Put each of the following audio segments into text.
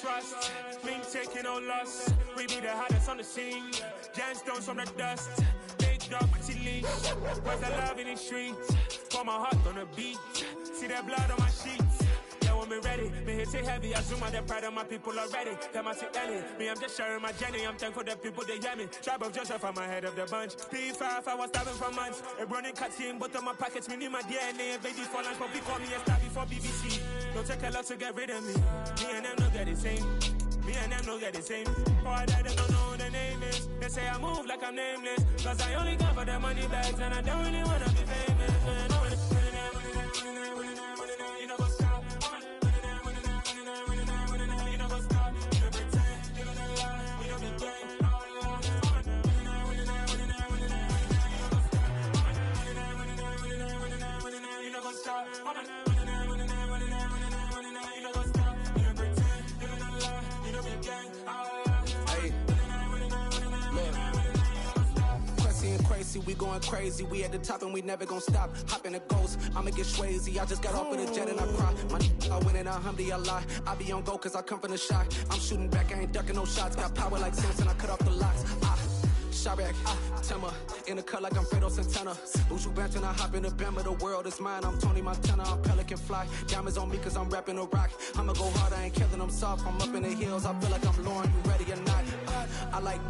trust. Ming taking no loss. We be the hottest on the scene. Gemstones from the dust. Big dog, pretty leash. Where's the love in the streets? Pour my heart on the beat. See that blood on my sheets. Yeah, when me ready, me hit it heavy. I zoom out the pride of my people already. Them I see Ellie. Me, I'm just sharing my journey. I'm thankful that people they hear me. Tribe of Joseph, I'm ahead of the bunch. P5, I was starving for months. A running cut in both of my pockets. Me need my DNA and baby for lunch. But we call me a star before BBC. Don't take a lot to get rid of me. Me and them don't get the same. Me and them don't get the same. For I die, they don't know who the name is. They say I move like I'm nameless. Cause I only come for the money bags. And I don't really wanna be famous. You know what's up. You know what's up. You know pretend. You know the lie. You know the game. You know what's up. We going crazy, we at the top and we never gonna stop. Hop in a ghost, I'ma get Swayze. I just got off of the jet and I cry. I win in a Humvee, I lie. I be on go cause I come from the shot. I'm shooting back, I ain't ducking no shots. Got power like Samson, I cut off the locks. Shabak, Timmer, in the cut like I'm Fredo Santana. Buju Banton, I hop in the Bama, the world is mine. I'm Tony Montana, I'm Pelican Fly. Diamonds on me cause I'm rapping a rock. I'ma go hard, I ain't killing them soft. I'm up in the hills, I feel like I'm Lauren, you ready or not? I like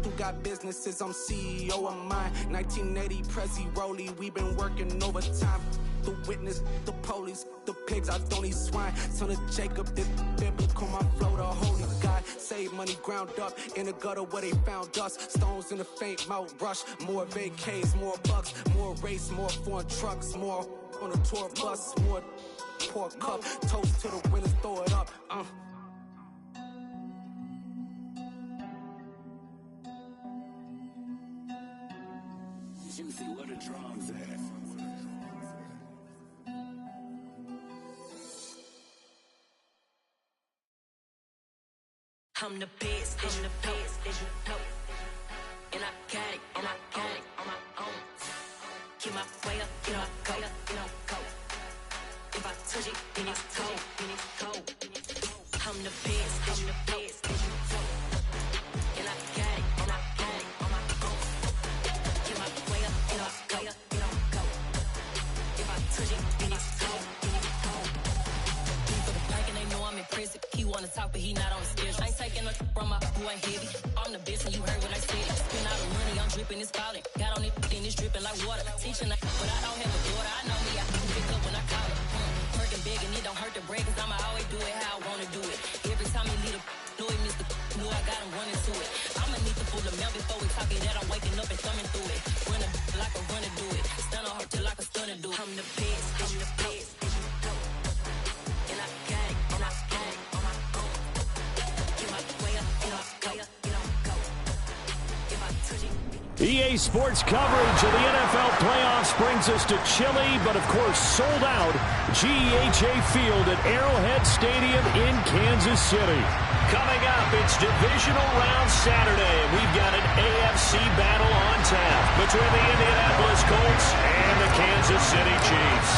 who got businesses, I'm CEO of mine. 1980 Prezi Rolly, we been working overtime. The witness, the police, the pigs, I don't eat swine. Son of Jacob, this biblical, my flow, the holy God. Save money ground up in the gutter where they found us. Stones in the faint mouth rush. More vacays, more bucks, more race, more foreign trucks, more on a tour bus, more pour cup. Toast to the winners, throw it up. Juicy, what a drums at. I'm the best, I'm the best, as you know. And I got it, and I got it on my own. Get my way up, get my go, you know, go. If I touch it, then it's cold, then it's cold. I'm the best, I'm the best, as you know. And I got it, and I got it on my own. Get my way up, get my go, you know, go. If I touch it, then it's cold, then it's cold. He for the blank and they know I'm impressive. He wanna talk, but he not on the schedule. I ain't taking nothing from my boy heavy. I'm the best and you heard what I said. Spend all the money, I'm dripping, it's falling. Got on it, then it's dripping like water. Teaching, but I don't have a daughter. I know me, I can pick up when I call it. Working big and it don't hurt the break, cause I'ma always do it how I wanna do it. Every time he lead a know he missed the know I got him running to it. I'ma need to pull the mail before we talk it that I'm waking up and thumbing through it. Run a like a runner do it. Stun on her till like a stunner do it. I'm the best, I'm the best, and you know. And I got it, and I got it on my own. Get my way up, and I go, you know, go. If I touch it. EA Sports coverage of the NFL playoffs brings us to chilly, but of course sold out GEHA Field at Arrowhead Stadium in Kansas City. Coming up, it's divisional round Saturday. We've got an AFC battle on tap between the Indianapolis Colts and the Kansas City Chiefs.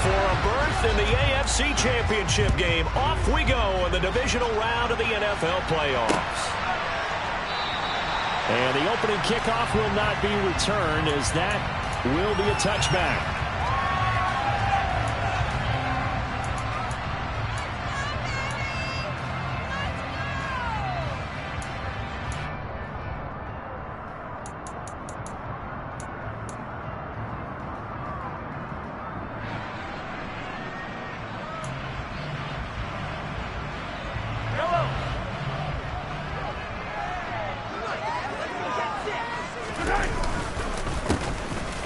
For a berth in the AFC Championship game, off we go in the divisional round of the NFL playoffs. And the opening kickoff will not be returned, as that will be a touchback.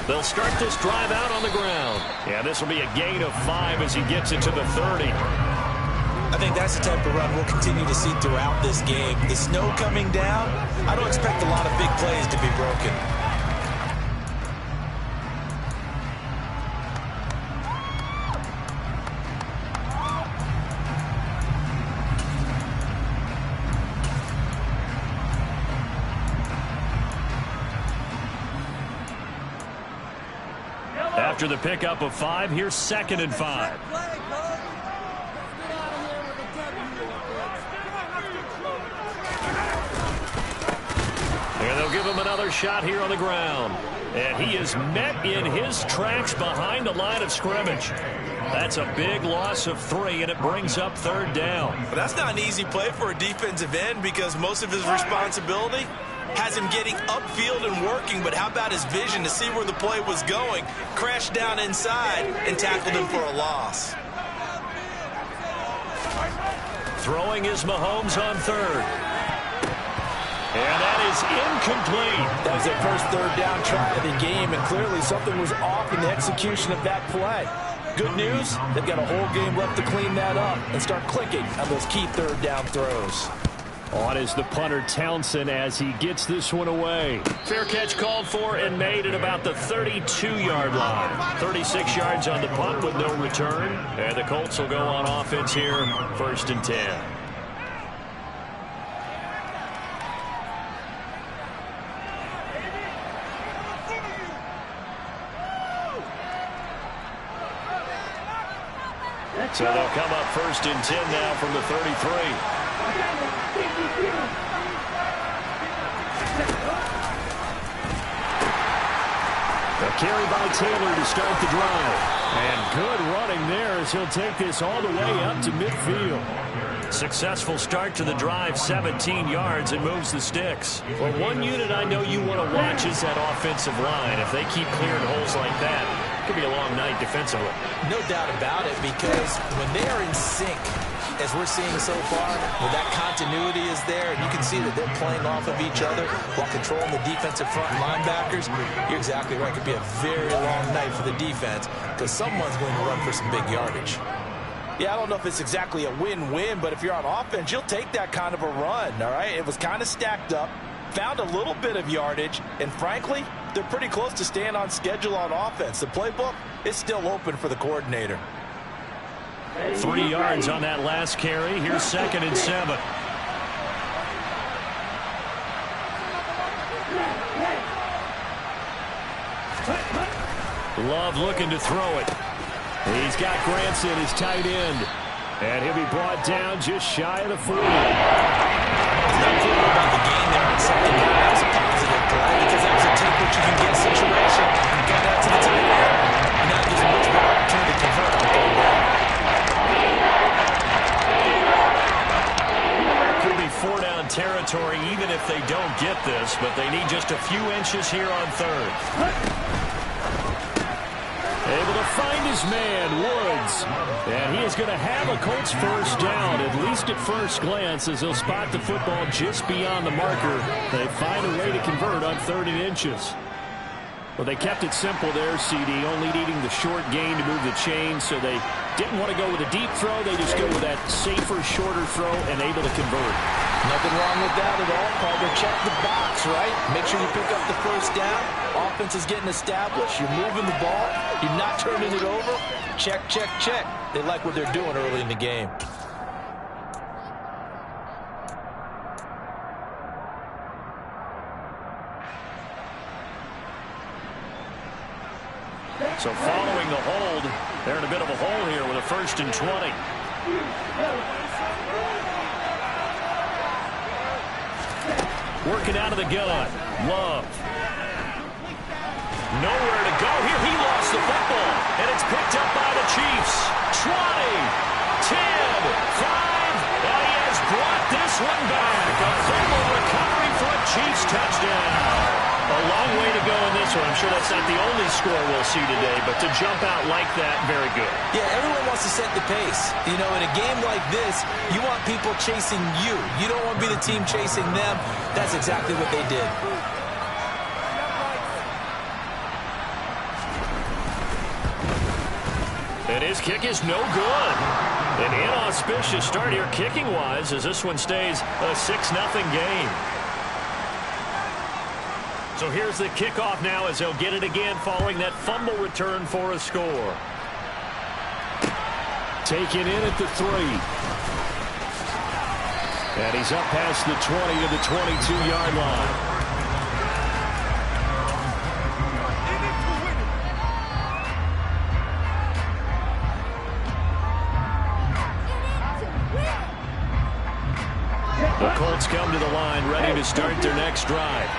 They'll start this drive out on the ground. Yeah, this will be a gain of 5 as he gets it to the 30. I think that's the type of run we'll continue to see throughout this game. The snow coming down, I don't expect a lot of big plays to be broken. After the pickup of 5, here's 2nd and 5. they'll give him another shot here on the ground. And he is met in his tracks behind the line of scrimmage. That's a big loss of 3, and it brings up 3rd down. But that's not an easy play for a defensive end because most of his responsibility has him getting upfield and working, but how about his vision to see where the play was going, crashed down inside, and tackled him for a loss. Throwing is Mahomes on 3rd. And that is incomplete. That was their first 3rd down try of the game, and clearly something was off in the execution of that play. Good news, they've got a whole game left to clean that up and start clicking on those key 3rd down throws. On is the punter Townsend as he gets this one away. Fair catch called for and made at about the 32-yard line. 36 yards on the punt with no return. And the Colts will go on offense here, 1st and 10. So they'll come up 1st and 10 now from the 33. A carry by Taylor to start the drive. And good running there as he'll take this all the way up to midfield. Successful start to the drive, 17 yards, and moves the sticks. Well, one unit I know you want to watch is that offensive line. If they keep clearing holes like that, it could be a long night defensively. No doubt about it, because when they are in sync, as we're seeing so far, when that continuity is there, and you can see that they're playing off of each other while controlling the defensive front linebackers, you're exactly right. It could be a very long night for the defense because someone's going to run for some big yardage. Yeah, I don't know if it's exactly a win-win, but if you're on offense, you'll take that kind of a run, all right? It was kind of stacked up, found a little bit of yardage, and frankly, they're pretty close to staying on schedule on offense. The playbook is still open for the coordinator. 3 yards on that last carry. Here's 2nd and 7. Love looking to throw it. He's got Granson, his tight end. And he'll be brought down just shy of the 40. Not clear about the game there, but something that was a positive play because that was a take what you can get situation. Got that to the tight end. And that gives a much better opportunity to convert on third down. Could be 4-down territory even if they don't get this, but they need just a few inches here on 3rd. Able to find his man, Woods. And he is going to have a Colts 1st down, at least at first glance, as they'll spot the football just beyond the marker. They find a way to convert on 3rd and inches. Well, they kept it simple there, CD, only needing the short gain to move the chain, so they didn't want to go with a deep throw. They just go with that safer, shorter throw and able to convert. Nothing wrong with that at all, Carter. Check the box, right? Make sure you pick up the 1st down. Offense is getting established. You're moving the ball. You're not turning it over. Check, check, check. They like what they're doing early in the game. So following the hold, they're in a bit of a hole here with a 1st and 20. Working out of the gun. Love. Nowhere to go here. He lost the football. And it's picked up by the Chiefs. 20, 10, 5. And he has brought this one back. A fumble recovery for a Chiefs touchdown. A long way to go in this one. I'm sure that's not the only score we'll see today, but to jump out like that, very good. Yeah, everyone wants to set the pace. You know, in a game like this, you want people chasing you. You don't want to be the team chasing them. That's exactly what they did. And his kick is no good. An inauspicious start here kicking-wise as this one stays a 6-0 game. So here's the kickoff now as they'll get it again following that fumble return for a score. Taken in at the 3. And he's up past the 20 to the 22-yard line. The Colts come to the line ready to start their next drive.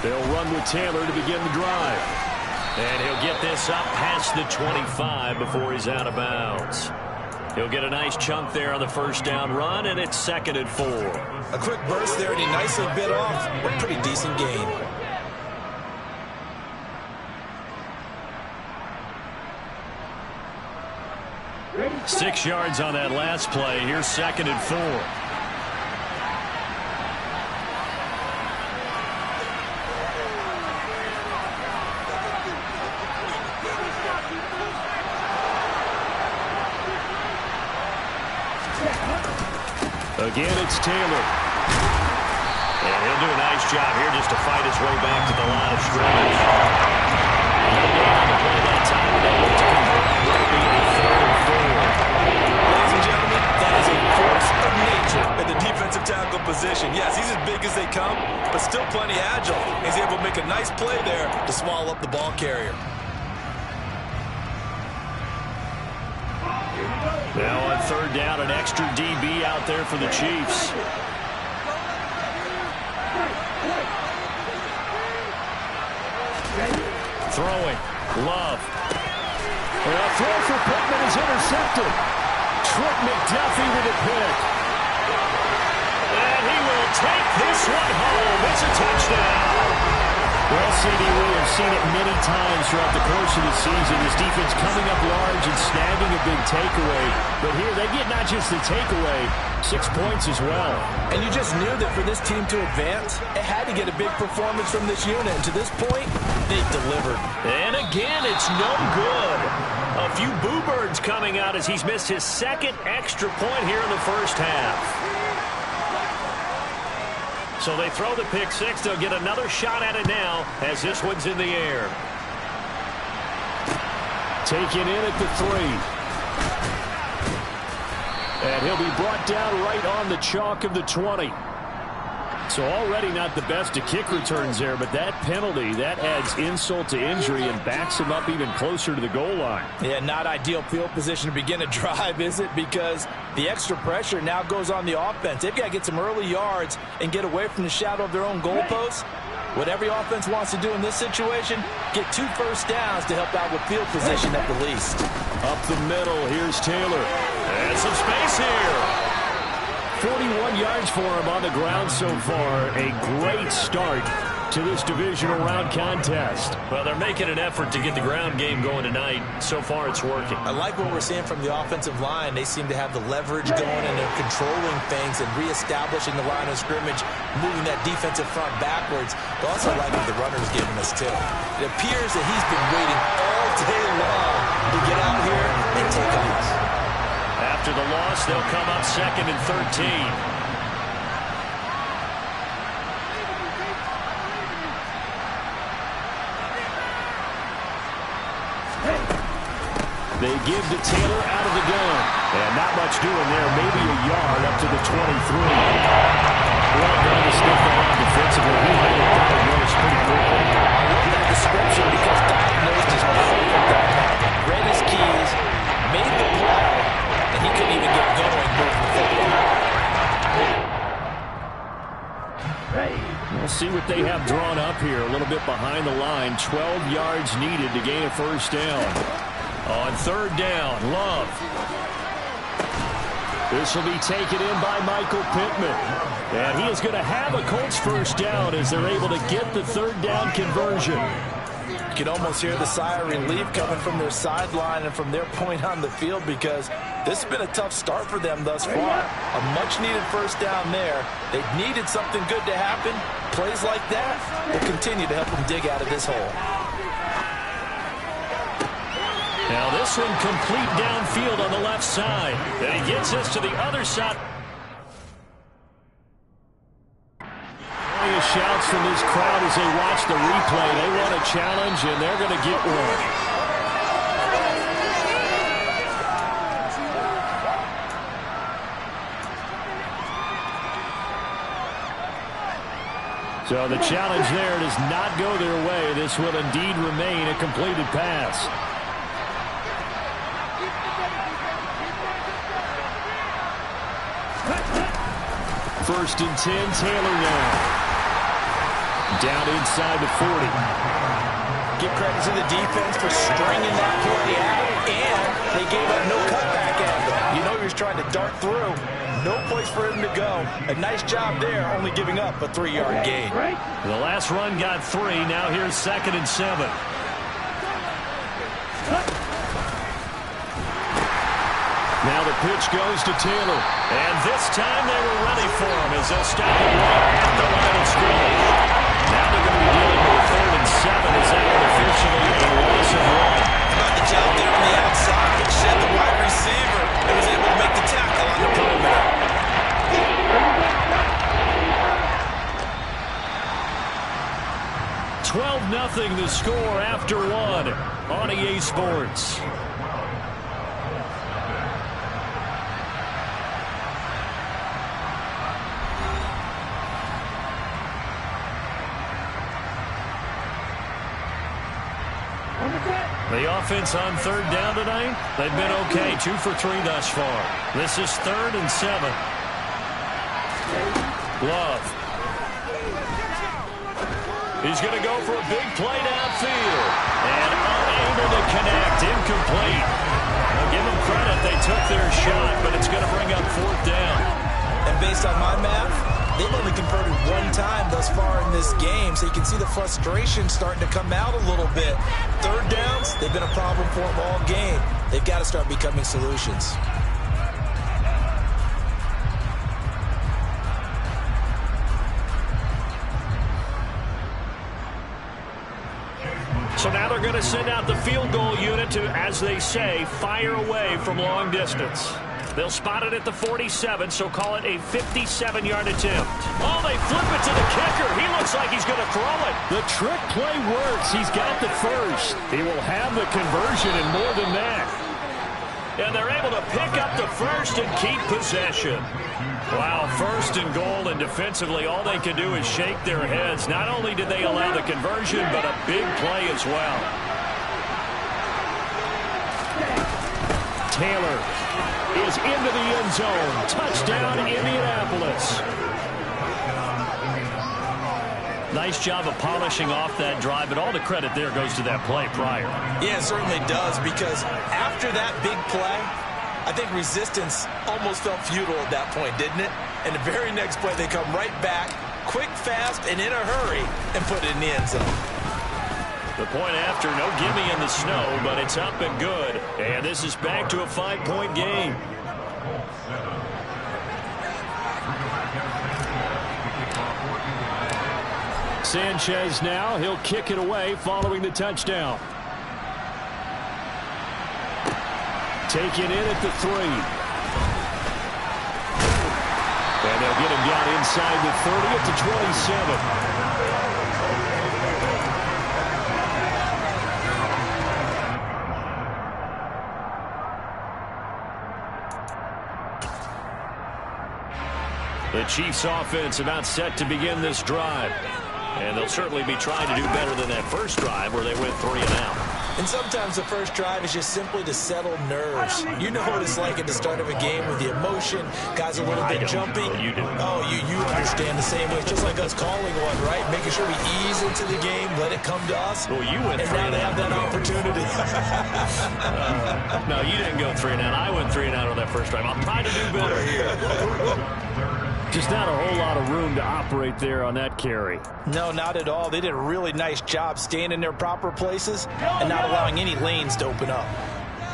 They'll run with Taylor to begin the drive. And he'll get this up past the 25 before he's out of bounds. He'll get a nice chunk there on the first down run, and it's 2nd and 4. A quick burst there, and he nicely bit off a pretty decent gain. Six yards on that last play. Here's 2nd and 4. Again, it's Taylor. And he'll do a nice job here just to fight his way back to the line of scrimmage. He'll get on the play that time, and they'll look to convert. It'll be a 3rd and 4. Ladies and gentlemen, that is a force of nature at the defensive tackle position. Yes, he's as big as they come, but still plenty agile. He's able to make a nice play there to swallow up the ball carrier. Now on 3rd down, an extra DB out there for the Chiefs. Throwing. Love. And a throw for Pittman is intercepted. Trent McDuffie with a pick. And he will take this one home. It's a touchdown. Well, CD, we have seen it many times throughout the course of the season. This defense coming up large and snagging a big takeaway. But here, they get not just the takeaway, 6 points as well. And you just knew that for this team to advance, it had to get a big performance from this unit. And to this point, they delivered. And again, it's no good. A few boo birds coming out as he's missed his 2nd extra point here in the first half. So they throw the pick six. They'll get another shot at it now as this one's in the air. Taken in at the 3. And he'll be brought down right on the chalk of the 20. So already not the best of kick returns there, but that penalty, that adds insult to injury and backs him up even closer to the goal line. Yeah, not ideal field position to begin a drive, is it? Because the extra pressure now goes on the offense. They've got to get some early yards and get away from the shadow of their own goalposts. What every offense wants to do in this situation, get 2 first downs to help out with field position at the least. Up the middle, here's Taylor. And some space here. 41 yards for him on the ground so far. A great start to this divisional round contest. Well, they're making an effort to get the ground game going tonight. So far, it's working. I like what we're seeing from the offensive line. They seem to have the leverage going, and they're controlling things and reestablishing the line of scrimmage, moving that defensive front backwards. But also like what the runner's giving us, too. It appears that he's been waiting all day long to get out here and take off. After the loss, they'll come up 2nd and 13. They give to Taylor out of the gun. And not much doing there. Maybe a yard up to the 23. Well done to stick that on defensively. He had it diagnosed pretty quickly. I love that description because diagnosed is perfect on that. Read his keys, made the play, and he couldn't even get going moving the football. We'll see what they have drawn up here. A little bit behind the line. 12 yards needed to gain a first down. On 3rd down, Love. This will be taken in by Michael Pittman. And he is going to have a Colts first down as they're able to get the 3rd down conversion. You can almost hear the sigh of relief coming from their sideline and from their point on the field because this has been a tough start for them thus far. A much-needed first down there. They needed something good to happen. Plays like that will continue to help them dig out of this hole. Now this one complete downfield on the left side. And he gets us to the other side. Shouts from this crowd as they watch the replay. They want a challenge, and they're going to get one. So the challenge there does not go their way. This will indeed remain a completed pass. First and 10, Taylor now. Down inside the 40. Give credit to the defense for stringing that play out, and they gave up no cutback after. You know he was trying to dart through. No place for him to go. A nice job there, only giving up a 3-yard gain. The last run got 3. Now here's 2nd and 7. Now the pitch goes to Taylor. And this time they were ready for him as they'll stop him right at the line of scrimmage. Now they're going to be dealing with 3rd and 7 as that one officially a loss of 1. Got the job there on the outside. Shed the wide receiver and was able to make the tackle on the perimeter. 12-0 the score after 1 on EA Sports. The offense on 3rd down tonight, they've been okay. 2 for 3 thus far. This is 3rd and 7. Love. He's going to go for a big play downfield. And unable to connect. Incomplete. I'll give them credit. They took their shot, but it's going to bring up 4th down. And based on my math, they've only converted 1 time thus far in this game, so you can see the frustration starting to come out a little bit. 3rd downs, they've been a problem for them all game. They've got to start becoming solutions. So now they're going to send out the field goal unit to, as they say, fire away from long distance. They'll spot it at the 47, so call it a 57-yard attempt. Oh, they flip it to the kicker. He looks like he's going to throw it. The trick play works. He's got the first. He will have the conversion and more than that. And they're able to pick up the first and keep possession. Wow, 1st and goal, and defensively all they can do is shake their heads. Not only did they allow the conversion, but a big play as well. Taylor is into the end zone. Touchdown, Indianapolis. Nice job of polishing off that drive, but all the credit there goes to that play prior. Yeah, it certainly does, because after that big play, I think resistance almost felt futile at that point, didn't it? And the very next play, they come right back, quick, fast, and in a hurry, and put it in the end zone. The point after, no gimme in the snow, but it's up and good. And this is back to a 5-point game. Sanchez now, he'll kick it away following the touchdown. Taken in at the 3. And they'll get him down inside the 30 at the 27. The Chiefs offense about set to begin this drive. And they'll certainly be trying to do better than that first drive where they went 3 and out. And sometimes the first drive is just simply to settle nerves. You know what it's like at the start of a game with the emotion. Guys a little bit jumpy. You do. Oh, you understand the same way. It's just like us calling one, right? Making sure we ease into the game, let it come to us. Well, you went 3 and now they have that opportunity. No, you didn't go 3 and out. I went 3 and out on that first drive. I'm trying to do better here. Just not a whole lot of room to operate there on that carry. No, not at all. They did a really nice job staying in their proper places and not allowing any lanes to open up.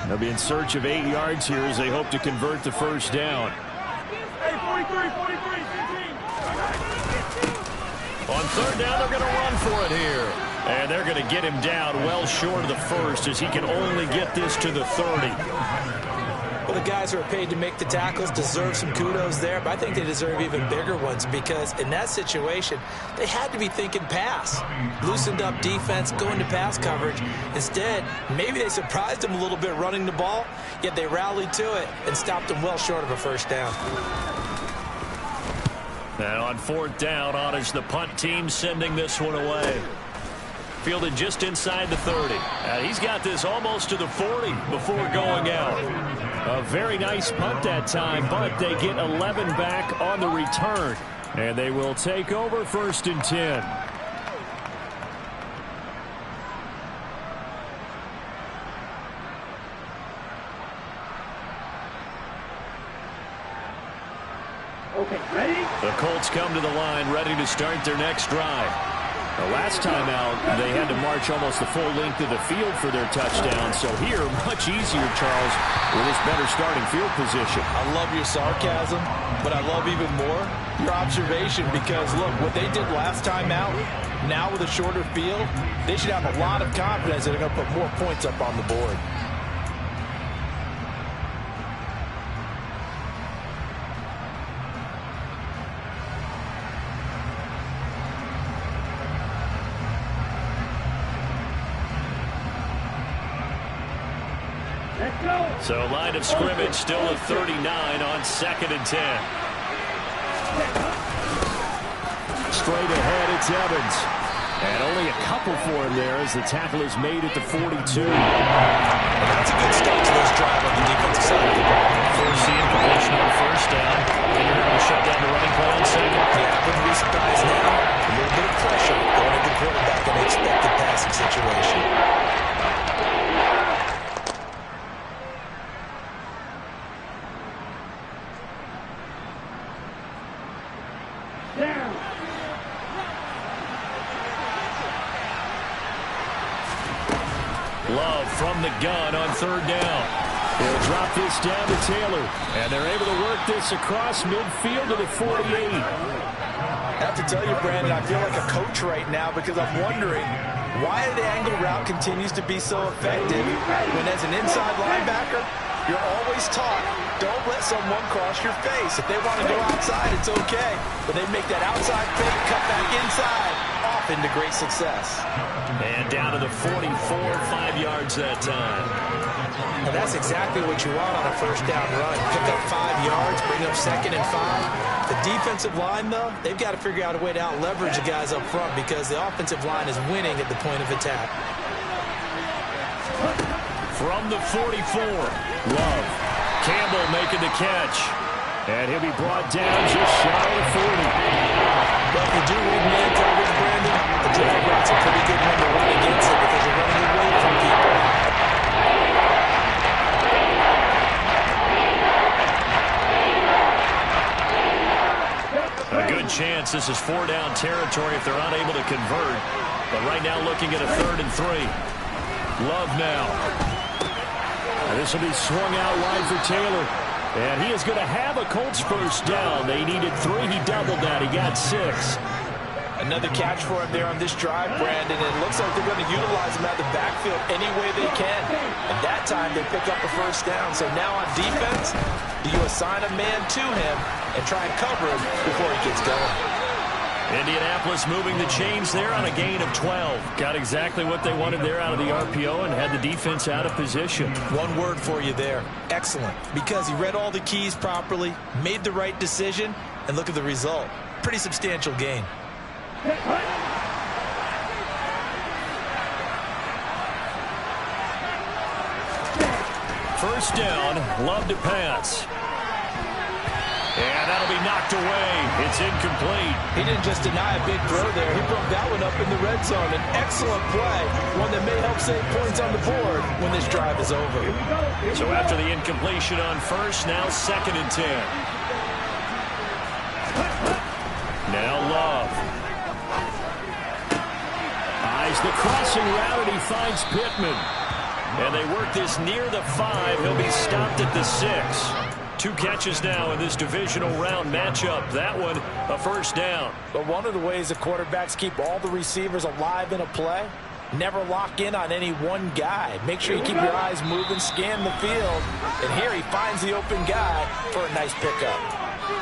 They'll be in search of 8 yards here as they hope to convert the first down. On 3rd down, they're going to run for it here. And they're going to get him down well short of the first as he can only get this to the 30. Well, the guys who are paid to make the tackles deserve some kudos there, but I think they deserve even bigger ones because in that situation, they had to be thinking pass. Loosened up defense, going to pass coverage. Instead, maybe they surprised them a little bit running the ball, yet they rallied to it and stopped them well short of a first down. Now on 4th down, on is the punt team sending this one away. Fielded just inside the 30. He's got this almost to the 40 before going out. A very nice punt that time, but they get 11 back on the return. And they will take over 1st and 10. The Colts come to the line ready to start their next drive. The last time out, they had to march almost the full length of the field for their touchdown. So here, much easier, Charles, with this better starting field position. I love your sarcasm, but I love even more your observation because, look, what they did last time out, now with a shorter field, they should have a lot of confidence that they're going to put more points up on the board. So line of scrimmage still at 39 on 2nd and 10. Straight ahead, it's Evans. And only a couple for him there as the tackle is made at the 42. And that's a good start to this drive on the defensive side of the ball. Force the incompletion on first down. And you're able to shut down the running play on second. Yeah, I wouldn't be surprised now. A little bit of pressure going at the quarterback in an expected passing situation. Love from the gun on 3rd down. They'll drop this down to Taylor. And they're able to work this across midfield to the 48. I have to tell you, Brandon, I feel like a coach right now because I'm wondering why the angle route continues to be so effective when as an inside linebacker, you're always taught, don't let someone cross your face. If they want to go outside, it's okay. But they make that outside fake, cut back inside, off into great success. And down to the 44, 5 yards that time. And that's exactly what you want on a first down run. Pick up 5 yards, bring up 2nd and 5. The defensive line, though, they've got to figure out a way to out-leverage the guys up front because the offensive line is winning at the point of attack. From the 44, Love. Campbell making the catch. And he'll be brought down just shy of 40. But if you do read man coverage, Brandon, the drag route's a pretty good one to run against it because you're running away from people. A good chance this is 4-down territory if they're unable to convert. But right now looking at a 3rd and 3. Love now. And this will be swung out wide for Taylor. And he is going to have a Colts first down. They needed 3. He doubled that. He got 6. Another catch for him there on this drive, Brandon. And it looks like they're going to utilize him out of the backfield any way they can. And that time they pick up a first down. So now on defense, do you assign a man to him and try and cover him before he gets going? Indianapolis moving the chains there on a gain of 12. Got exactly what they wanted there out of the RPO and had the defense out of position. One word for you there. Excellent. Because he read all the keys properly, made the right decision, and look at the result. Pretty substantial gain. First down, Love to pass. And that'll be knocked away. It's incomplete. He didn't just deny a big throw there. He broke that one up in the red zone. An excellent play. One that may help save points on the board when this drive is over. So after the incompletion on first, now 2nd and 10. Now Love. Eyes the crossing route, and he finds Pittman. And they work this near the 5. He'll be stopped at the 6. 2 catches now in this divisional round matchup. That one, a first down. But one of the ways the quarterbacks keep all the receivers alive in a play, never lock in on any one guy. Make sure you keep your eyes moving, scan the field. And here he finds the open guy for a nice pickup.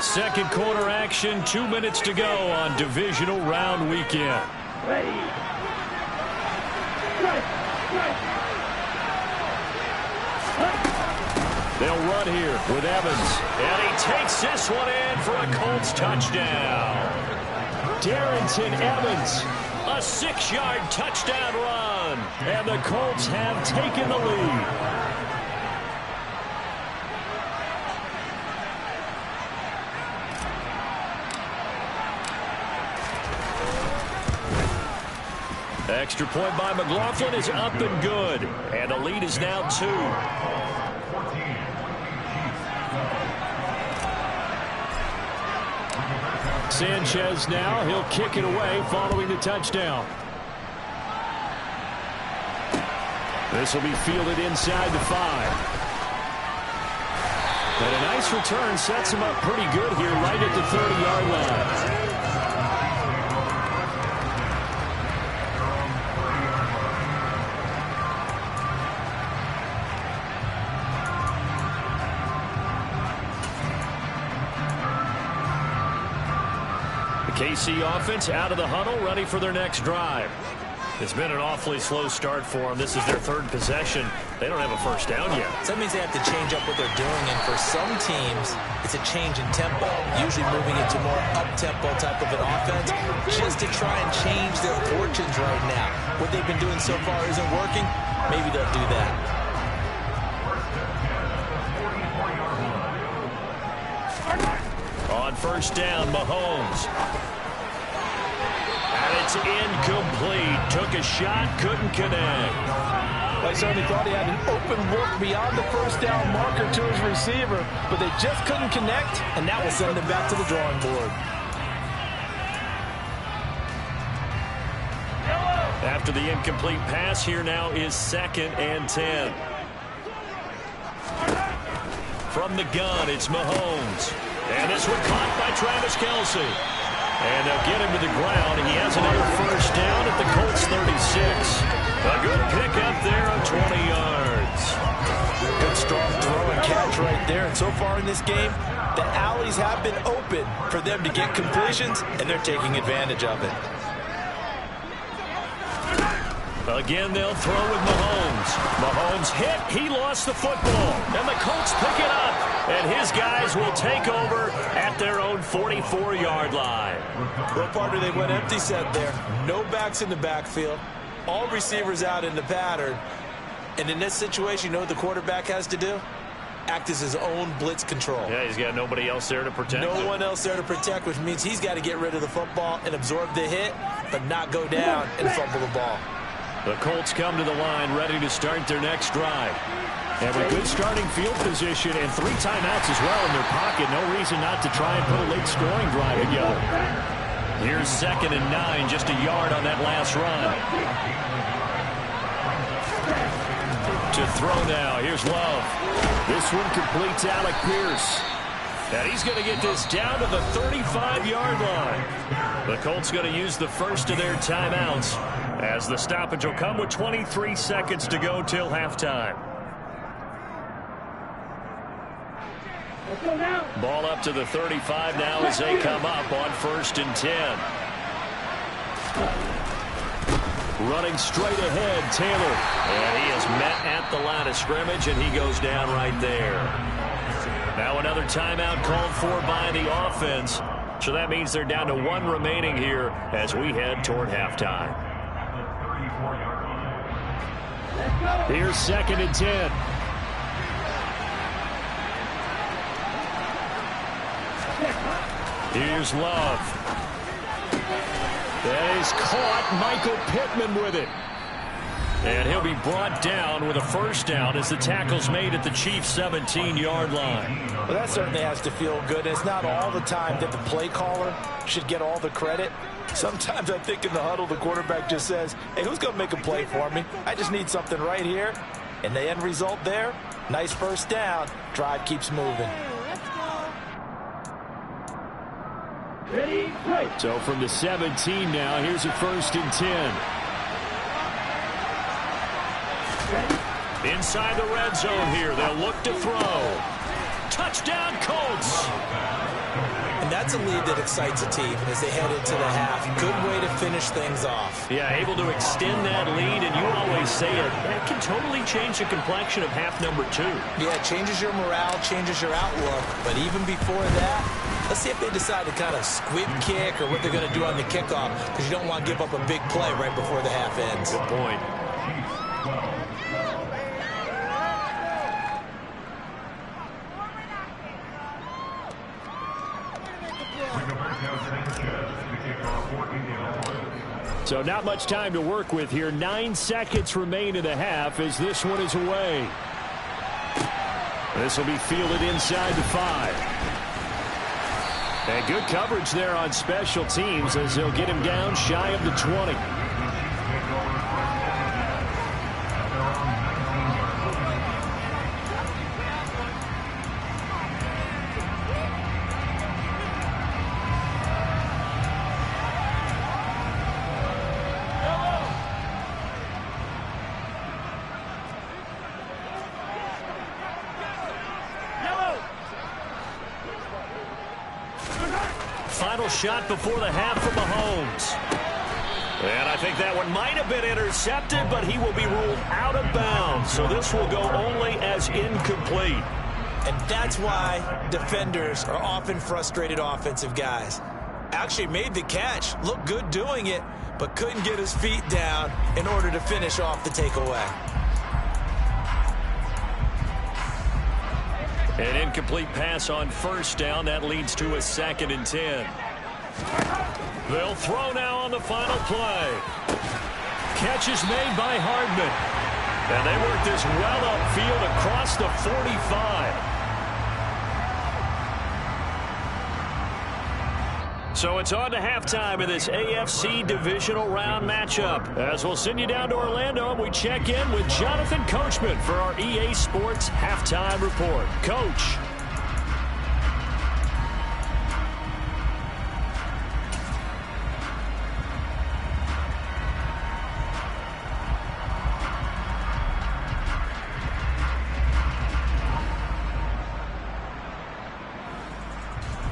Second quarter action, 2 minutes to go on divisional round weekend. They'll run here with Evans. And he takes this one in for a Colts touchdown. Darrynton Evans, a 6-yard touchdown run. And the Colts have taken the lead. Extra point by McLaughlin is up and good. And the lead is now 2. Sanchez now. He'll kick it away following the touchdown. This will be fielded inside the 5. And a nice return sets him up pretty good here right at the 30-yard line. KC offense out of the huddle, ready for their next drive. It's been an awfully slow start for them. This is their 3rd possession. They don't have a first down yet. So that means they have to change up what they're doing, and for some teams, it's a change in tempo, usually moving into more up-tempo type of an offense, just to try and change their fortunes right now. What they've been doing so far isn't working. Maybe they'll do that. On first down, Mahomes. And it's incomplete. Took a shot, couldn't connect. Well, I certainly thought he had an open look beyond the first down marker to his receiver, but they just couldn't connect, and that will send them back to the drawing board. After the incomplete pass, here now is 2nd and 10. From the gun, it's Mahomes. And this one caught by Travis Kelce. And they'll get him to the ground. He has another first down at the Colts 36. A good pickup there of 20 yards. Good strong throw and catch right there. And so far in this game, the alleys have been open for them to get completions, and they're taking advantage of it. Again, they'll throw with Mahomes. Mahomes hit. He lost the football. And the Colts pick it up. And his guys will take over at their own 44-yard line. Well, partner, they went empty set there. No backs in the backfield. All receivers out in the pattern. And in this situation, you know what the quarterback has to do? Act as his own blitz control. Yeah, he's got nobody else there to protect him. No one else there to protect, which means he's got to get rid of the football and absorb the hit, but not go down and fumble the ball. The Colts come to the line ready to start their next drive. And with good starting field position and 3 timeouts as well in their pocket, no reason not to try and put a late scoring drive together. Here's 2nd and 9, just a yard on that last run. To throw now, here's Love. This one completes Alec Pierce. And he's going to get this down to the 35-yard line. The Colts going to use the first of their timeouts, as the stoppage will come with 23 seconds to go till halftime. Ball up to the 35 now as they come up on 1st and 10. Running straight ahead, Taylor. And he is met at the line of scrimmage, and he goes down right there. Now another timeout called for by the offense. So that means they're down to 1 remaining here as we head toward halftime. Here's 2nd and 10. Here's Love. That is caught. Michael Pittman with it. And he'll be brought down with a first down as the tackle's made at the Chiefs' 17-yard line. Well, that certainly has to feel good. It's not all the time that the play caller should get all the credit. Sometimes I think in the huddle the quarterback just says, hey, who's going to make a play for me? I just need something right here. And the end result there, nice first down. Drive keeps moving. So from the 17 now, here's a 1st and 10. Inside the red zone here, they'll look to throw. Touchdown, Colts! And that's a lead that excites a team as they head into the half. Good way to finish things off. Yeah, able to extend that lead, and you always say it, that can totally change the complexion of half number 2. Yeah, it changes your morale, changes your outlook. But even before that, let's see if they decide to kind of squib kick or what they're going to do on the kickoff, because you don't want to give up a big play right before the half ends. Good point. So not much time to work with here. 9 seconds remain in the half as this one is away. This will be fielded inside the 5. And good coverage there on special teams as they'll get him down shy of the 20. Final shot before the half from Mahomes. And I think that one might have been intercepted, but he will be ruled out of bounds. So this will go only as incomplete. And that's why defenders are often frustrated offensive guys. Actually made the catch, looked good doing it, but couldn't get his feet down in order to finish off the takeaway. An incomplete pass on first down. That leads to a 2nd and 10. They'll throw now on the final play. Catch is made by Hardman. And they work this well upfield across the 45. So it's on to halftime in this AFC divisional round matchup. As we'll send you down to Orlando, and we check in with Jonathan Coachman for our EA Sports Halftime Report. Coach.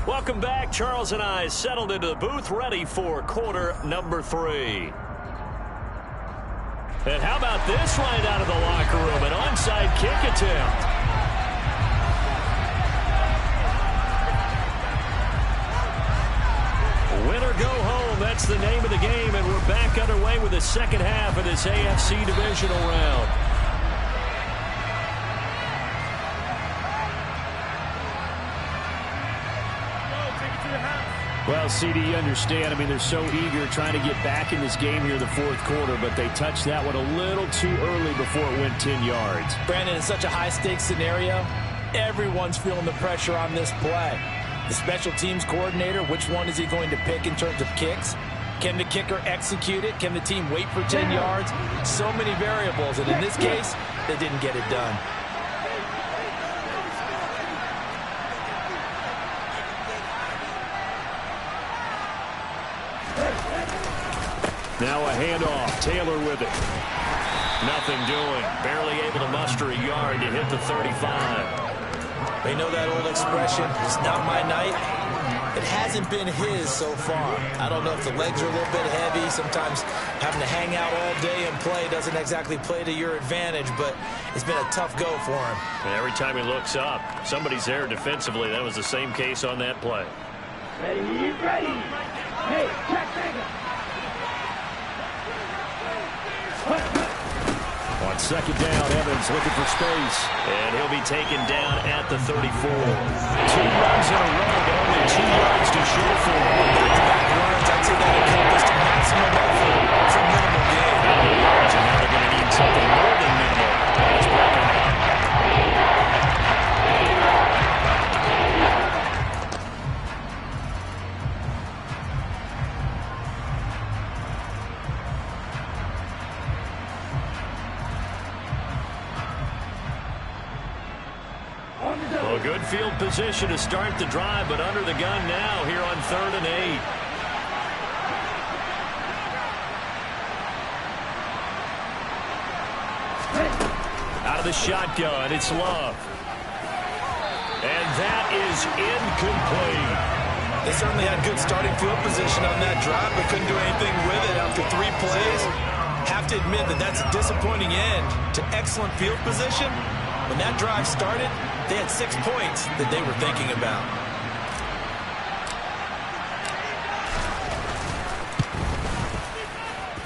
Welcome back. Charles and I settled into the booth, ready for quarter number 3. And how about this right out of the locker room? An onside kick attempt. Win or go home, that's the name of the game, and we're back underway with the second half of this AFC divisional round. Well, CD, you understand. I mean, they're so eager trying to get back in this game here in the fourth quarter, but they touched that one a little too early before it went 10 yards. Brandon, in such a high-stakes scenario, everyone's feeling the pressure on this play. The special teams coordinator, which one is he going to pick in terms of kicks? Can the kicker execute it? Can the team wait for 10 yards? So many variables, and in this case, they didn't get it done. Now a handoff. Taylor with it. Nothing doing. Barely able to muster a yard to hit the 35. They know that old expression, it's not my night. It hasn't been his so far. I don't know if the legs are a little bit heavy. Sometimes having to hang out all day and play doesn't exactly play to your advantage, but it's been a tough go for him. And every time he looks up, somebody's there defensively. That was the same case on that play. Ready. Hey, check finger. On second down, Evans looking for space. And he'll be taken down at the 34. 2 runs in a row, but only 2 yards to show for him. Back-to-back runs, I'd say that encompassed maximum effort for minimal gain. Yards, and now they're going to need something more than minimal. Let's break it up. Good field position to start the drive, but under the gun now here on 3rd and 8. Out of the shotgun, it's Love. And that is incomplete. They certainly had good starting field position on that drive, but couldn't do anything with it after 3 plays. Have to admit that that's a disappointing end to excellent field position. When that drive started, they had 6 points that they were thinking about.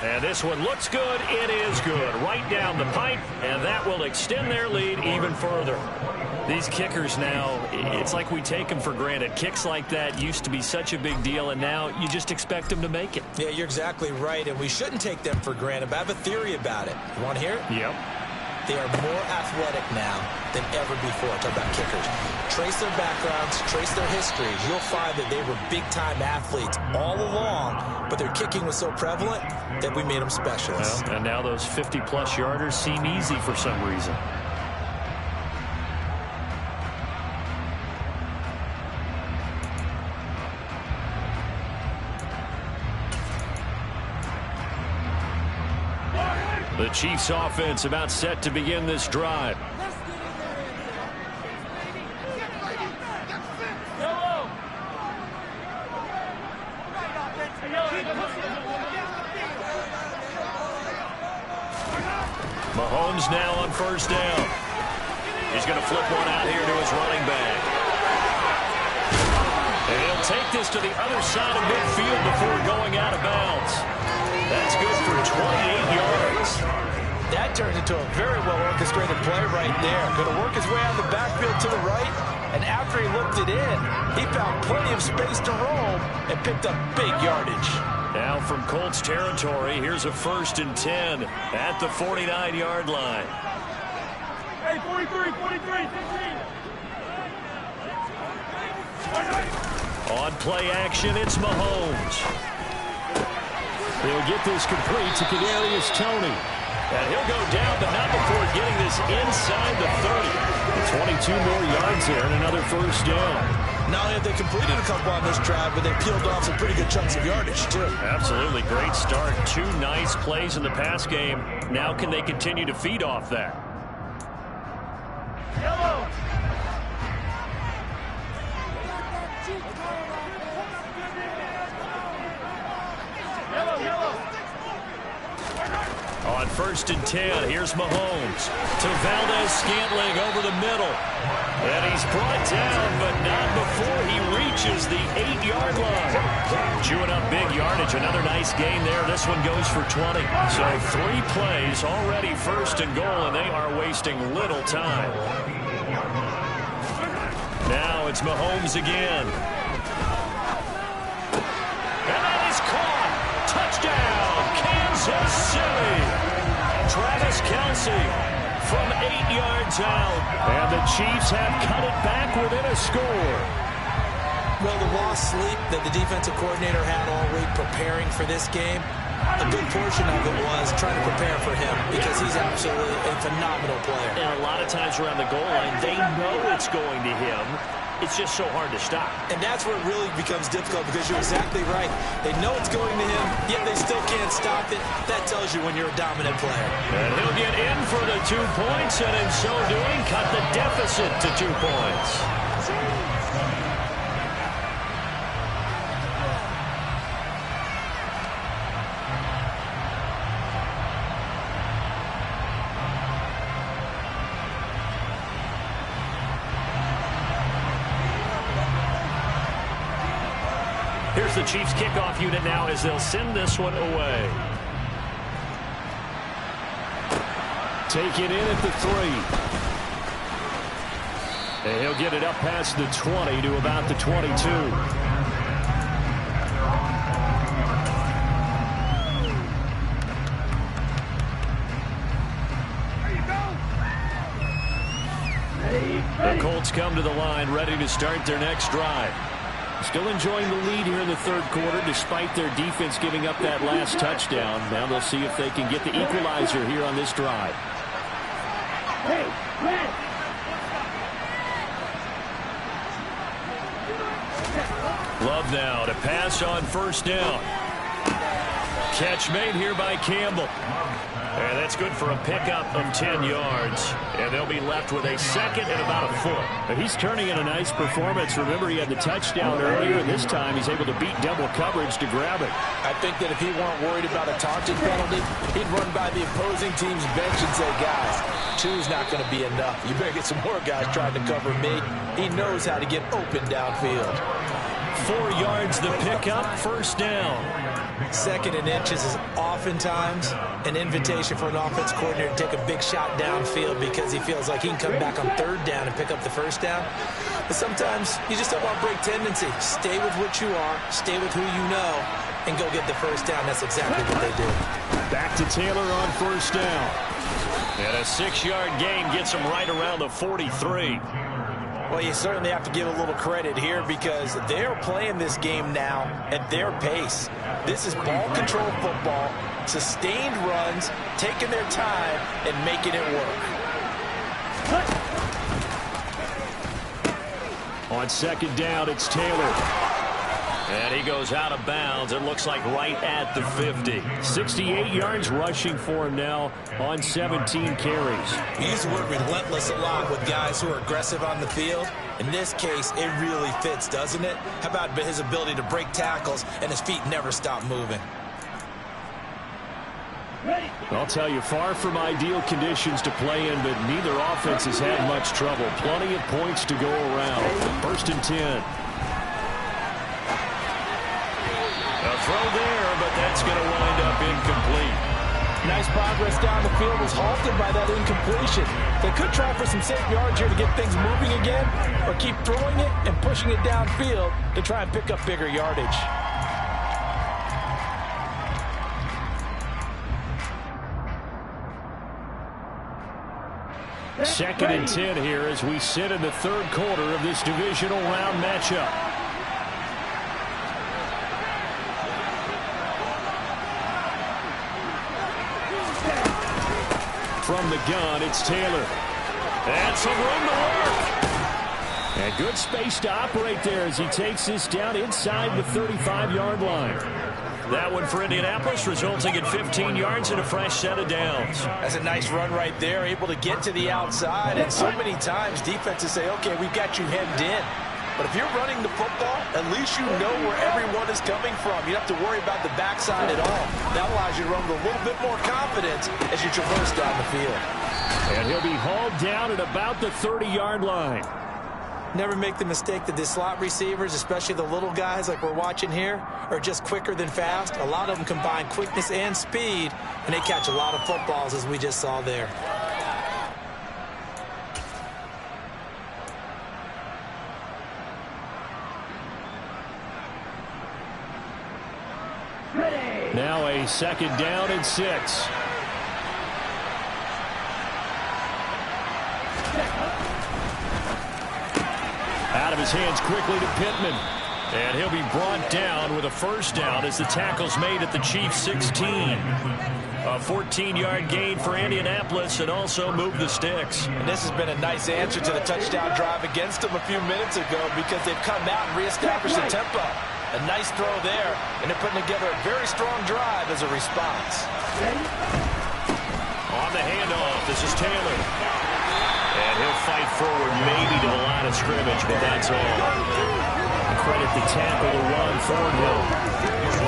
And this one looks good. It is good. Right down the pipe, and that will extend their lead even further. These kickers now, it's like we take them for granted. Kicks like that used to be such a big deal, and now you just expect them to make it. Yeah, you're exactly right, and we shouldn't take them for granted, but I have a theory about it. You want to hear it? Yep. They are more athletic now than ever before. Talk about kickers. trace their backgrounds, trace their histories, you'll find that they were big-time athletes all along, but their kicking was so prevalent that we made them specialists. Well, and now those 50-plus yarders seem easy for some reason. The Chiefs offense about set to begin this drive. Mahomes now on first down. He's going to flip one out here to his running back. And he'll take this to the other side of midfield before going out of bounds. That's good for 28 yards. That turned into a very well-orchestrated play right there. Going to work his way out of the backfield to the right, and after he looked it in, he found plenty of space to roam and picked up big yardage. Now from Colts territory, here's a 1st and 10 at the 49-yard line. Hey, 43, 15. On play action, it's Mahomes. He'll get this complete to Kadarius Toney. And he'll go down, but not before getting this inside the 30. 22 more yards there and another first down. Not only have they completed a couple on this drive, but they peeled off some pretty good chunks of yardage, too. Absolutely great start. 2 nice plays in the pass game. Now can they continue to feed off that? Yellow. On 1st and 10, here's Mahomes to Valdez-Scantling over the middle. And he's brought down, but not before he reaches the 8-yard line. Chewing up big yardage. Another nice gain there. This one goes for 20. So 3 plays, already 1st and goal, and they are wasting little time. Now it's Mahomes again. And that is caught. Touchdown, Kansas City. Travis Kelce from 8 yards out. And the Chiefs have cut it back within a score. Well, the lost sleep that the defensive coordinator had all week preparing for this game, a good portion of it was trying to prepare for him because he's absolutely a phenomenal player. And a lot of times around the goal line, they know it's going to him. It's just so hard to stop. And that's where it really becomes difficult because you're exactly right. They know it's going to him, yet they still can't stop it. That tells you when you're a dominant player. And he'll get in for the 2 points, and in so doing, cut the deficit to 2 points. Here's the Chiefs kickoff unit now as they'll send this one away. Take it in at the 3. And he'll get it up past the 20 to about the 22. The Colts come to the line ready to start their next drive. Still enjoying the lead here in the 3rd quarter despite their defense giving up that last touchdown. Now they'll see if they can get the equalizer here on this drive. Hey, man. Love now to pass on 1st down. Catch made here by Campbell. And that's good for a pickup of 10 yards. And they'll be left with a 2nd and about a foot. But he's turning in a nice performance. Remember, he had the touchdown earlier, and this time he's able to beat double coverage to grab it. I think that if he weren't worried about a taunting penalty, he'd run by the opposing team's bench and say, guys, 2's not going to be enough. You better get some more guys trying to cover me. He knows how to get open downfield. 4 yards the pickup, 1st down. 2nd and inches is oftentimes an invitation for an offense coordinator to take a big shot downfield because he feels like he can come back on 3rd down and pick up the 1st down. But sometimes you just don't want break tendency. Stay with what you are, stay with who you know, and go get the 1st down. That's exactly what they do. Back to Taylor on 1st down. And a 6-yard gain gets him right around the 43. Well, you certainly have to give a little credit here because they're playing this game now at their pace. This is ball control football, sustained runs, taking their time, and making it work. On second down, it's Taylor. And he goes out of bounds. It looks like right at the 50. 68 yards rushing for him now on 17 carries. We use the word relentless a lot with guys who are aggressive on the field. In this case, it really fits, doesn't it? How about his ability to break tackles and his feet never stop moving? I'll tell you, far from ideal conditions to play in, but neither offense has had much trouble. Plenty of points to go around. First and 10. A throw there, but that's going to wind up incomplete. Nice progress down the field was halted by that incompletion. They could try for some safe yards here to get things moving again, or keep throwing it and pushing it downfield to try and pick up bigger yardage. Second and 10 here as we sit in the third quarter of this divisional round matchup. From the gun, it's Taylor. And some room to work. And good space to operate there as he takes this down inside the 35-yard line. That one for Indianapolis, resulting in 15 yards and a fresh set of downs. That's a nice run right there, able to get to the outside. And so many times defenses say, okay, we've got you hemmed in. But if you're running the football, at least you know where everyone is coming from. You don't have to worry about the backside at all. That allows you to run with a little bit more confidence as you traverse down the field. And he'll be hauled down at about the 30-yard line. Never make the mistake that the slot receivers, especially the little guys like we're watching here, are just quicker than fast. A lot of them combine quickness and speed, and they catch a lot of footballs, as we just saw there. Now a second down and 6. Out of his hands quickly to Pittman. And he'll be brought down with a first down as the tackle's made at the Chiefs' 16. A 14-yard gain for Indianapolis and also move the sticks. And this has been a nice answer to the touchdown drive against them a few minutes ago because they've come out and reestablished the tempo. A nice throw there, and they're putting together a very strong drive as a response. On the handoff, this is Taylor. And he'll fight forward maybe to the line of scrimmage, but that's all. Credit the tackle to Ron Thornhill.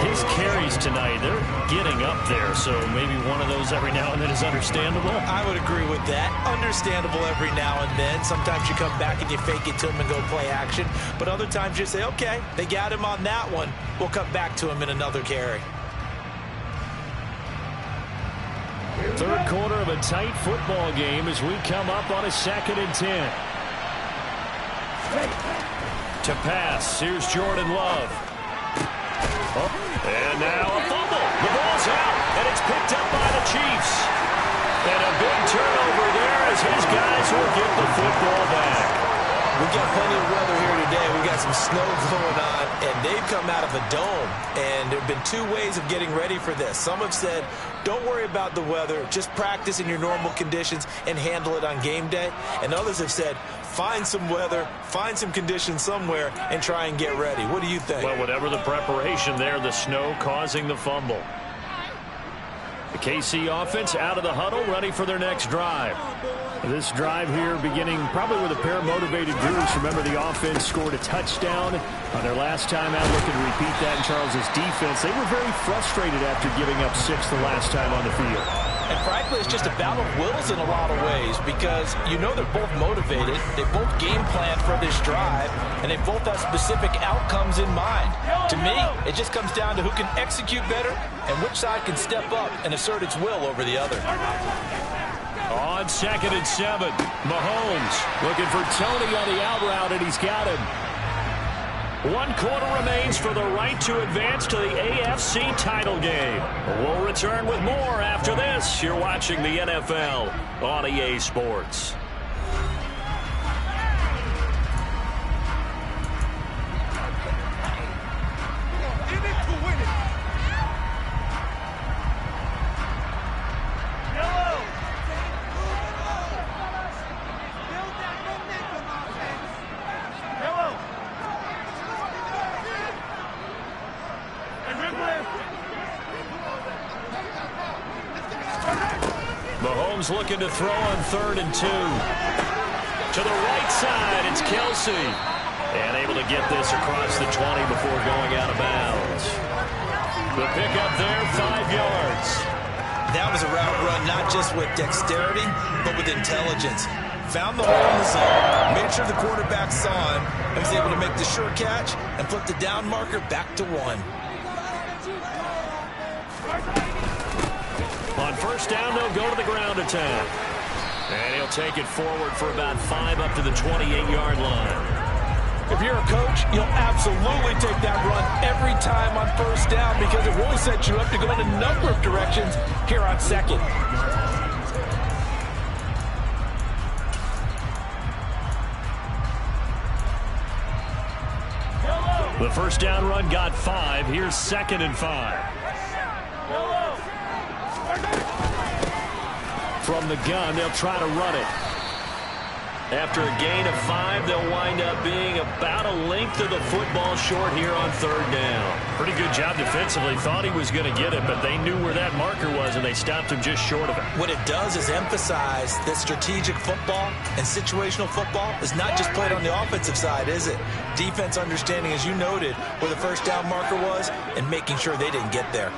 His carries tonight, they're getting up there, so maybe one of those every now and then is understandable. I would agree with that. Understandable every now and then. Sometimes you come back and you fake it to him and go play action. But other times you say, okay, they got him on that one. We'll come back to him in another carry. Third quarter of a tight football game as we come up on a second and 10. To pass, here's Jordan Love. Oh, and now a fumble. The ball's out, and it's picked up by the Chiefs. And a big turnover there as his guys will get the football back. We've got plenty of weather here today. We've got some snow going on, and they've come out of a dome. And there have been two ways of getting ready for this. Some have said, don't worry about the weather. Just practice in your normal conditions and handle it on game day. And others have said, find some weather, find some conditions somewhere, and try and get ready. What do you think? Well, whatever the preparation there, the snow causing the fumble. The KC offense out of the huddle, ready for their next drive. This drive here beginning probably with a pair of motivated groups. Remember, the offense scored a touchdown on their last time out, looking to repeat that in Charles's defense. They were very frustrated after giving up 6 the last time on the field. And frankly, it's just a battle of wills in a lot of ways because you know they're both motivated, they both game plan for this drive, and they both have specific outcomes in mind. To me, it just comes down to who can execute better and which side can step up and assert its will over the other. On second and 7, Mahomes looking for Tony on the out route, and he's got him. 1 quarter remains for the right to advance to the AFC title game. We'll return with more after this. You're watching the NFL on EA Sports. Mahomes looking to throw on 3rd and 2. To the right side, it's Kelsey. And able to get this across the 20 before going out of bounds. The pickup there, 5 yards. That was a route run not just with dexterity, but with intelligence. Found the hole in the zone, made sure the quarterback saw him, and was able to make the sure catch and flip the down marker back to 1. On 1st down, they'll go to the ground attack. And he'll take it forward for about 5 up to the 28-yard line. If you're a coach, you'll absolutely take that run every time on 1st down because it really sets you up to go in a number of directions here on 2nd. The 1st down run got 5. Here's 2nd and 5. From the gun, they'll try to run it. After a gain of 5, they'll wind up being about a length of the football short here on 3rd down. Pretty good job defensively. Thought he was going to get it, but they knew where that marker was, and they stopped him just short of it. What it does is emphasize that strategic football and situational football is not just played on the offensive side, is it? Defense understanding, as you noted, where the 1st down marker was and making sure they didn't get there.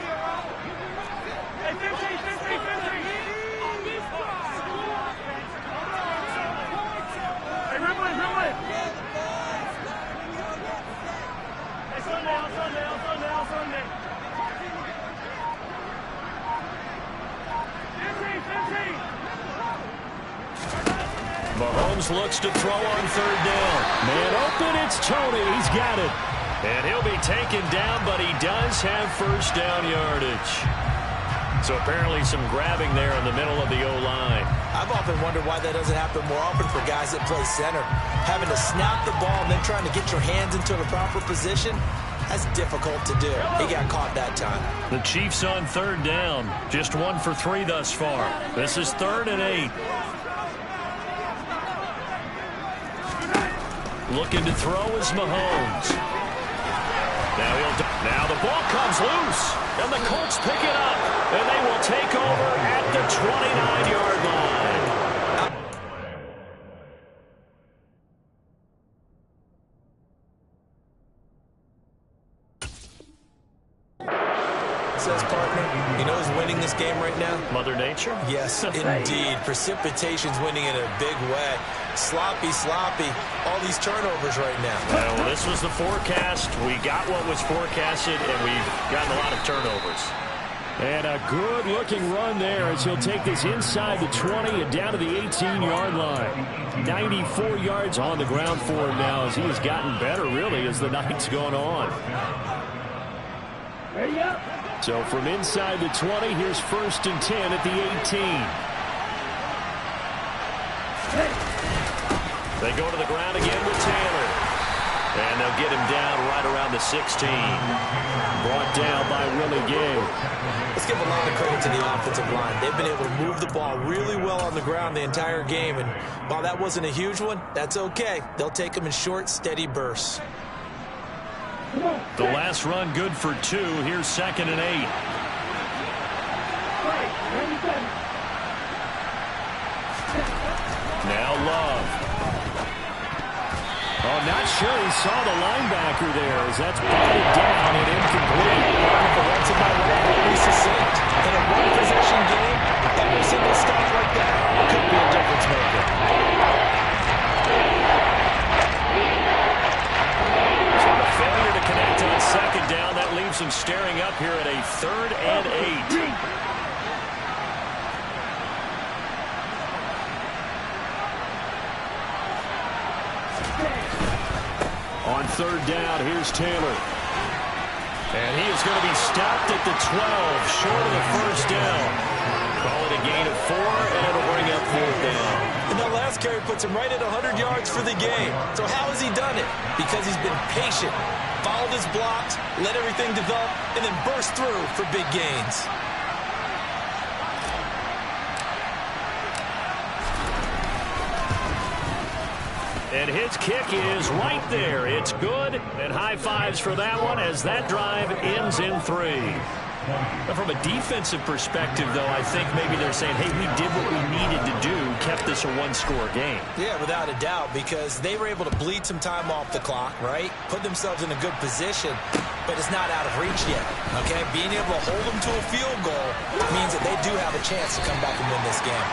Mahomes looks to throw on 3rd down. Man open, it's Tony. He's got it. And he'll be taken down, but he does have 1st down yardage. So apparently some grabbing there in the middle of the O-line. I've often wondered why that doesn't happen more often for guys that play center. Having to snap the ball and then trying to get your hands into the proper position, that's difficult to do. He got caught that time. The Chiefs on 3rd down. Just 1 for 3 thus far. This is 3rd and 8. Looking to throw is Mahomes. Now the ball comes loose, and the Colts pick it up, and they will take over at the 29-yard line. Says partner, you know who's winning this game right now? Mother Nature? Yes, indeed. Precipitation's winning in a big way. Sloppy, all these turnovers right now. Well, this was the forecast. We got what was forecasted, and we've gotten a lot of turnovers. And a good-looking run there as he'll take this inside the 20 and down to the 18-yard line. 94 yards on the ground for him now as he has gotten better, really, as the night's gone on. So from inside the 20, here's 1st and 10 at the 18. They go to the ground again with Taylor. And they'll get him down right around the 16. Brought down by Willie Gay. Let's give a lot of credit to the offensive line. They've been able to move the ball really well on the ground the entire game. And while that wasn't a huge one, that's okay. They'll take them in short, steady bursts. The last run good for 2. Here's 2nd and 8. Now Love. Oh, not sure he saw the linebacker there as that's batted down and incomplete. For once in my life, be succinct. In a one-possession game, every single stop like that could be a difference maker. So the failure to connect on 2nd down, that leaves him staring up here at a 3rd and 8. On 3rd down, here's Taylor. And he is going to be stopped at the 12, short of the 1st down. Call it a gain of 4, and it'll bring up 4th down. And that last carry puts him right at 100 yards for the game. So how has he done it? Because he's been patient, followed his blocks, let everything develop, and then burst through for big gains. And his kick is right there. It's good, and high fives for that one as that drive ends in 3. But from a defensive perspective, though, I think maybe they're saying, hey, we did what we needed to do, kept this a one-score game. Yeah, without a doubt, because they were able to bleed some time off the clock, right? Put themselves in a good position, but it's not out of reach yet, okay? Being able to hold them to a field goal means that they do have a chance to come back and win this game.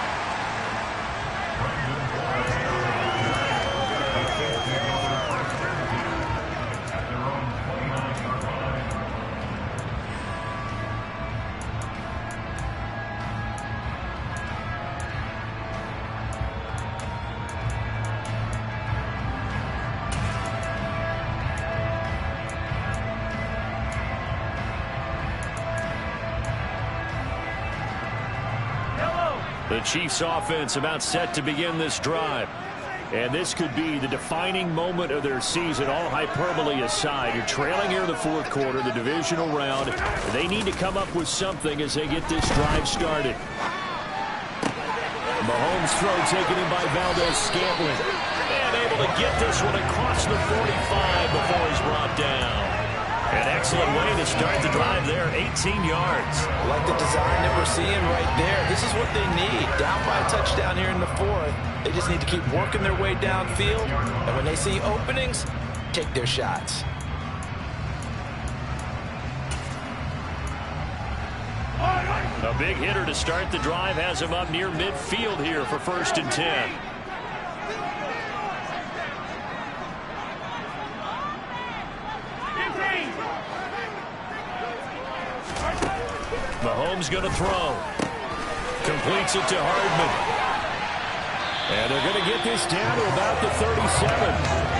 The Chiefs offense about set to begin this drive. And this could be the defining moment of their season, all hyperbole aside. You're trailing here in the fourth quarter, the divisional round. They need to come up with something as they get this drive started. Mahomes' throw taken in by Valdes-Scantling. And able to get this one across the 45 before he's brought down. An excellent way to start the drive there, 18 yards. I like the design that we're seeing right there. This is what they need. Down by a touchdown here in the fourth. They just need to keep working their way downfield. And when they see openings, take their shots. A big hitter to start the drive has him up near midfield here for 1st and 10. Mahomes going to throw. Completes it to Hardman. And they're going to get this down to about the 37.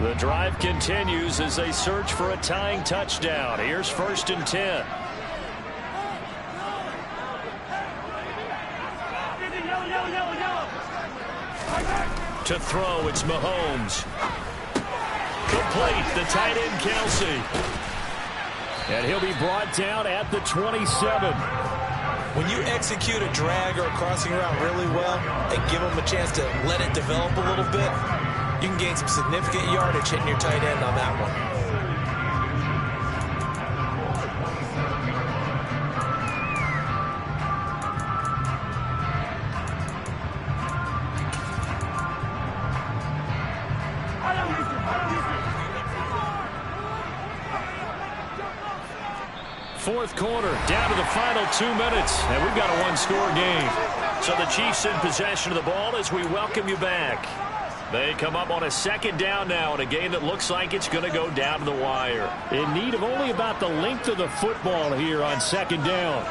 The drive continues as they search for a tying touchdown. Here's 1st and 10. To throw, it's Mahomes. Complete, the tight end Kelsey. And he'll be brought down at the 27. When you execute a drag or a crossing route really well and give them a chance to let it develop a little bit, you can gain some significant yardage hitting your tight end on that one. Fourth quarter, down to the final 2 minutes, and we've got a one-score game. So the Chiefs in possession of the ball as we welcome you back. They come up on a 2nd down now in a game that looks like it's going to go down to the wire. In need of only about the length of the football here on 2nd down.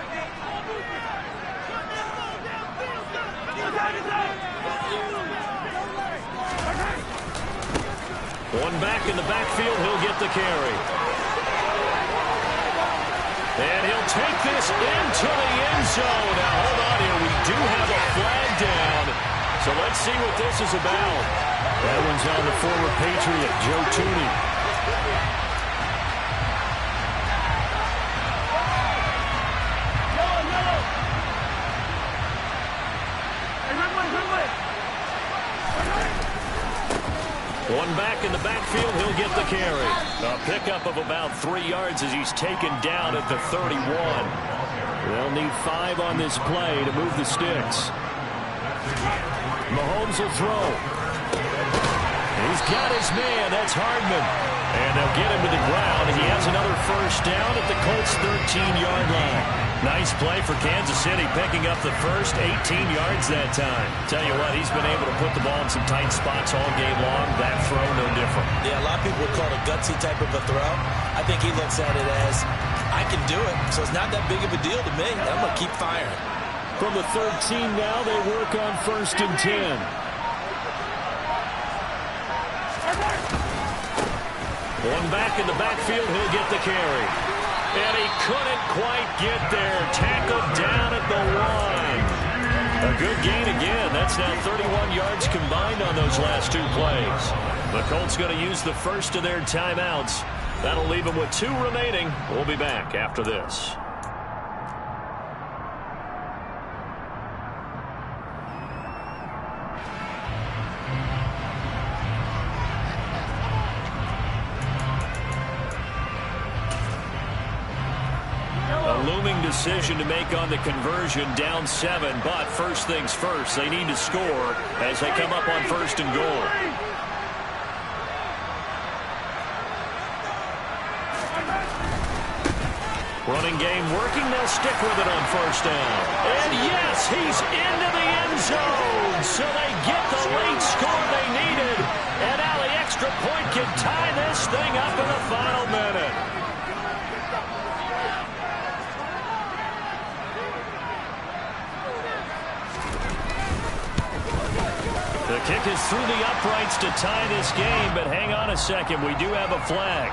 One back in the backfield, he'll get the carry. And he'll take this into the end zone. Now, hold on here. We do have a flag down. So let's see what this is about. That one's on the former Patriot, Joe Thuney. One back in the backfield, he'll get the carry. A pickup of about 3 yards as he's taken down at the 31. They'll need 5 on this play to move the sticks. Mahomes will throw. He's got his man. That's Hardman. And they'll get him to the ground. He has another 1st down at the Colts' 13-yard line. Nice play for Kansas City, picking up the first 18 yards that time. Tell you what, he's been able to put the ball in some tight spots all game long. That throw, no different. Yeah, a lot of people would call it a gutsy type of a throw. I think he looks at it as, I can do it, so it's not that big of a deal to me. I'm going to keep firing. From the 13 now, they work on 1st and 10. One back in the backfield, he'll get the carry. And he couldn't quite get there. Tackled down at the 1. A good gain again. That's now 31 yards combined on those last 2 plays. The Colts going to use the first of their timeouts That'll leave him with 2 remaining. We'll be back after this. Looming decision to make on the conversion, down 7, but first things first, they need to score as they come up on 1st and goal. Running game working, they'll stick with it on 1st down. And yes, he's into the end zone, so they get the late score they needed. And now the extra point can tie this thing up in the final minute. The kick is through the uprights to tie this game, but hang on a second. We do have a flag.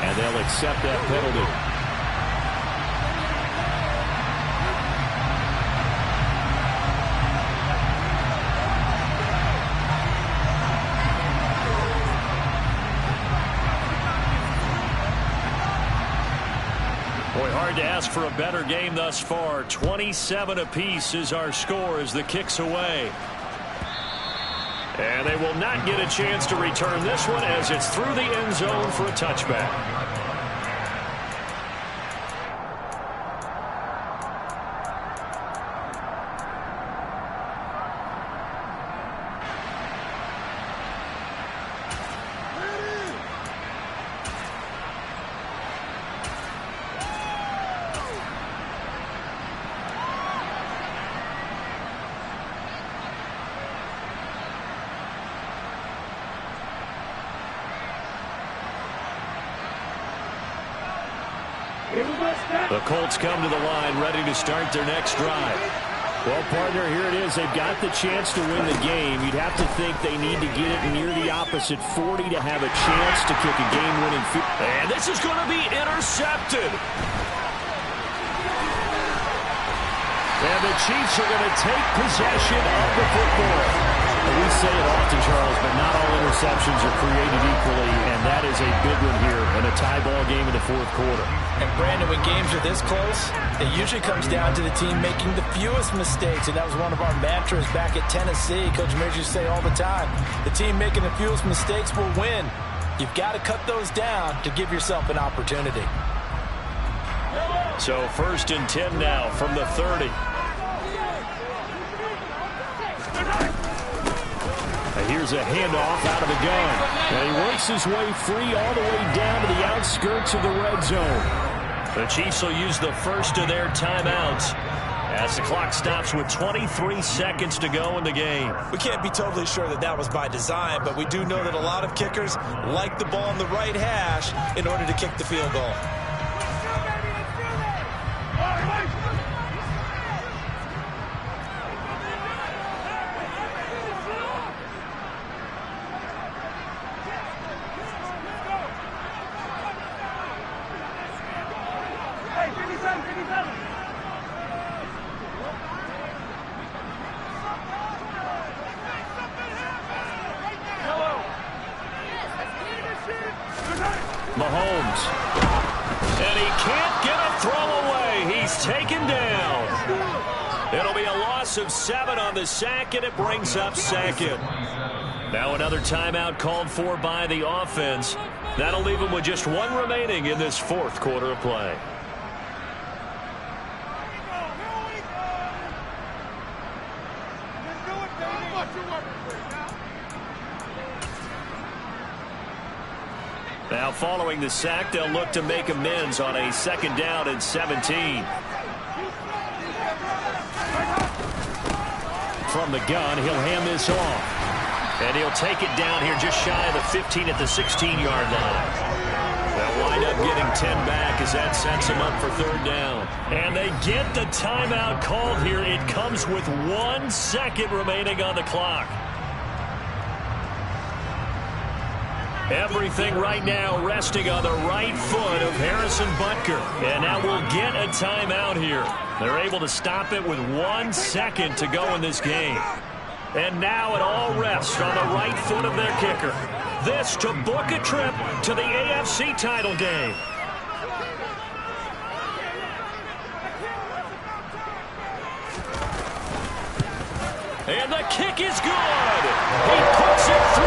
And they'll accept that penalty. Boy, hard to ask for a better game thus far. 27 apiece is our score as the kick's away. And they will not get a chance to return this one as it's through the end zone for a touchback. The Colts come to the line ready to start their next drive. Well, partner, here it is. They've got the chance to win the game. You'd have to think they need to get it near the opposite 40 to have a chance to kick a game-winning field. And this is going to be intercepted. And the Chiefs are going to take possession of the football. We say it often, Charles, but not all interceptions are created equally, and that is a big one here in a tie ball game in the 4th quarter. And, Brandon, when games are this close, it usually comes down to the team making the fewest mistakes, and that was one of our mantras back at Tennessee. Coach Major used to say all the time, the team making the fewest mistakes will win. You've got to cut those down to give yourself an opportunity. So 1st and 10 now from the 30. Here's a handoff out of the gun. And he works his way free all the way down to the outskirts of the red zone. The Chiefs will use the first of their timeouts as the clock stops with 23 seconds to go in the game. We can't be totally sure that that was by design, but we do know that a lot of kickers like the ball on the right hash in order to kick the field goal. Mahomes. And he can't get a throw away. He's taken down. It'll be a loss of 7 on the sack, and it brings up 2nd. Now another timeout called for by the offense. That'll leave him with just 1 remaining in this 4th quarter of play. Now following the sack, they'll look to make amends on a 2nd down and 17. From the gun, he'll hand this off. And he'll take it down here just shy of the 15 at the 16-yard line. They'll wind up getting 10 back as that sets him up for 3rd down. And they get the timeout called here. It comes with 1 second remaining on the clock. Everything right now resting on the right foot of Harrison Butker. And now we'll get a timeout here. They're able to stop it with 1 second to go in this game. And now it all rests on the right foot of their kicker. This to book a trip to the AFC title game. And the kick is good. He puts it through.